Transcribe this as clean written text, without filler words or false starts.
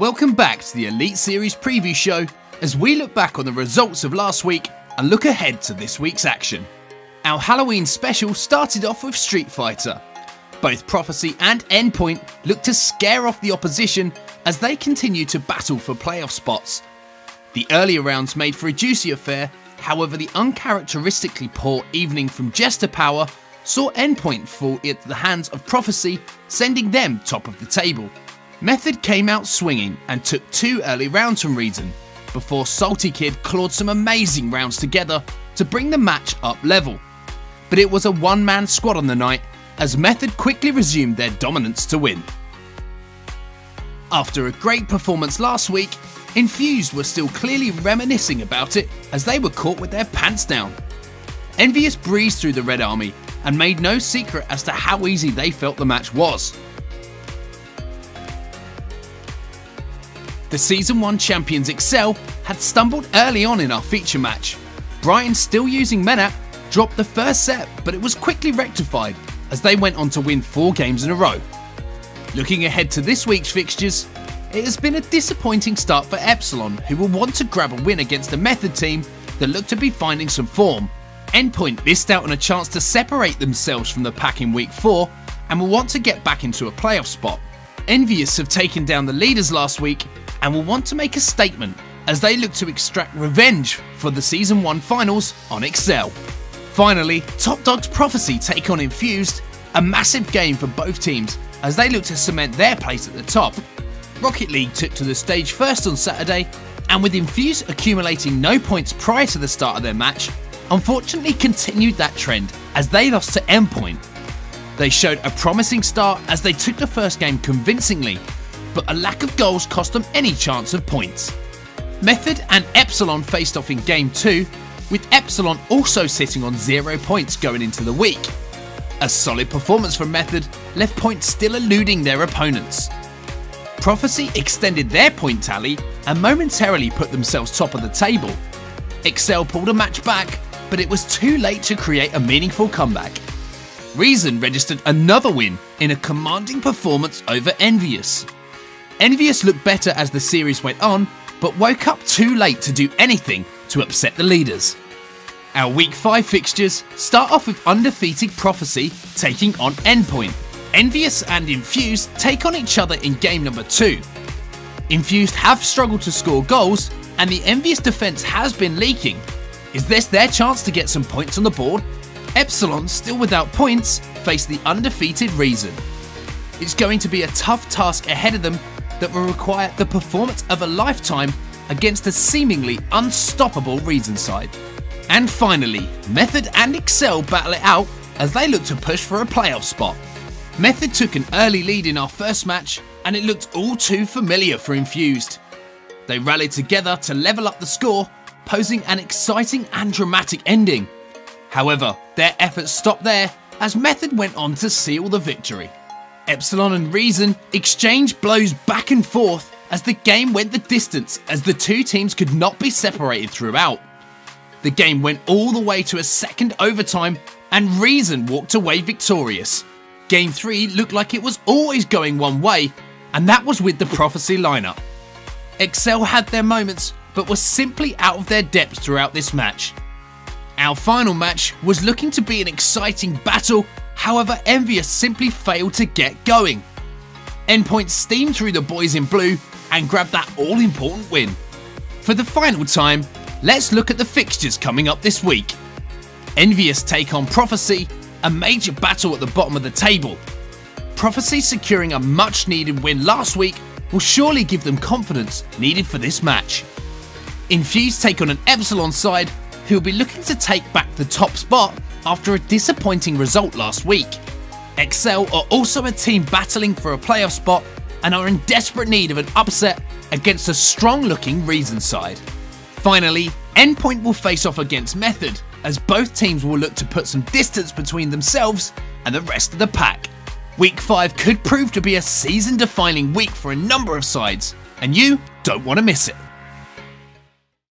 Welcome back to the Elite Series preview show as we look back on the results of last week and look ahead to this week's action. Our Halloween special started off with Street Fighter. Both Prophecy and Endpoint looked to scare off the opposition as they continued to battle for playoff spots. The earlier rounds made for a juicy affair, however the uncharacteristically poor evening from Jester Power saw Endpoint fall into the hands of Prophecy, sending them top of the table. Method came out swinging and took 2 early rounds from Reason, before Salty Kid clawed some amazing rounds together to bring the match up level. But it was a one-man squad on the night, as Method quickly resumed their dominance to win. After a great performance last week, Infused were still clearly reminiscing about it as they were caught with their pants down. Envious breezed through the Red Army and made no secret as to how easy they felt the match was. The Season 1 champions Excel had stumbled early on in our feature match. Brian, still using Menat, dropped the first set, but it was quickly rectified as they went on to win 4 games in a row. Looking ahead to this week's fixtures, it has been a disappointing start for Epsilon, who will want to grab a win against a Method team that look to be finding some form. Endpoint missed out on a chance to separate themselves from the pack in week 4 and will want to get back into a playoff spot. Envious have taken down the leaders last week and will want to make a statement as they look to extract revenge for the Season 1 finals on Excel. Finally, Top Dog's Prophecy take on Infused, a massive game for both teams as they look to cement their place at the top. Rocket League took to the stage first on Saturday, and with Infused accumulating no points prior to the start of their match, unfortunately continued that trend as they lost to Endpoint. They showed a promising start as they took the first game convincingly, but a lack of goals cost them any chance of points. Method and Epsilon faced off in Game 2, with Epsilon also sitting on 0 points going into the week. A solid performance from Method left points still eluding their opponents. Prophecy extended their point tally and momentarily put themselves top of the table. Excel pulled a match back, but it was too late to create a meaningful comeback. Reason registered another win in a commanding performance over Envious. Envious looked better as the series went on, but woke up too late to do anything to upset the leaders. Our Week 5 fixtures start off with undefeated Prophecy taking on Endpoint. Envious and Infused take on each other in game number 2. Infused have struggled to score goals, and the Envious defense has been leaking. Is this their chance to get some points on the board? Epsilon, still without points, face the undefeated Reason. It's going to be a tough task ahead of them that will require the performance of a lifetime against a seemingly unstoppable Reason side. And finally, Method and Excel battle it out as they look to push for a playoff spot. Method took an early lead in our first match, and it looked all too familiar for Infused. They rallied together to level up the score, posing an exciting and dramatic ending. However, their efforts stopped there as Method went on to seal the victory. Epsilon and Reason exchanged blows back and forth as the game went the distance, as the two teams could not be separated throughout. The game went all the way to a second overtime and Reason walked away victorious. Game 3 looked like it was always going one way, and that was with the Prophecy lineup. Excel had their moments, but were simply out of their depth throughout this match. Our final match was looking to be an exciting battle, however Envious simply failed to get going. Endpoint steamed through the boys in blue and grabbed that all-important win. For the final time, let's look at the fixtures coming up this week. Envious take on Prophecy, a major battle at the bottom of the table. Prophecy securing a much needed win last week will surely give them confidence needed for this match. Infused take on an Epsilon side who will be looking to take back the top spot after a disappointing result last week. Excel are also a team battling for a playoff spot and are in desperate need of an upset against a strong looking Reason side. Finally, Endpoint will face off against Method, as both teams will look to put some distance between themselves and the rest of the pack. Week 5 could prove to be a season defining week for a number of sides, and you don't want to miss it.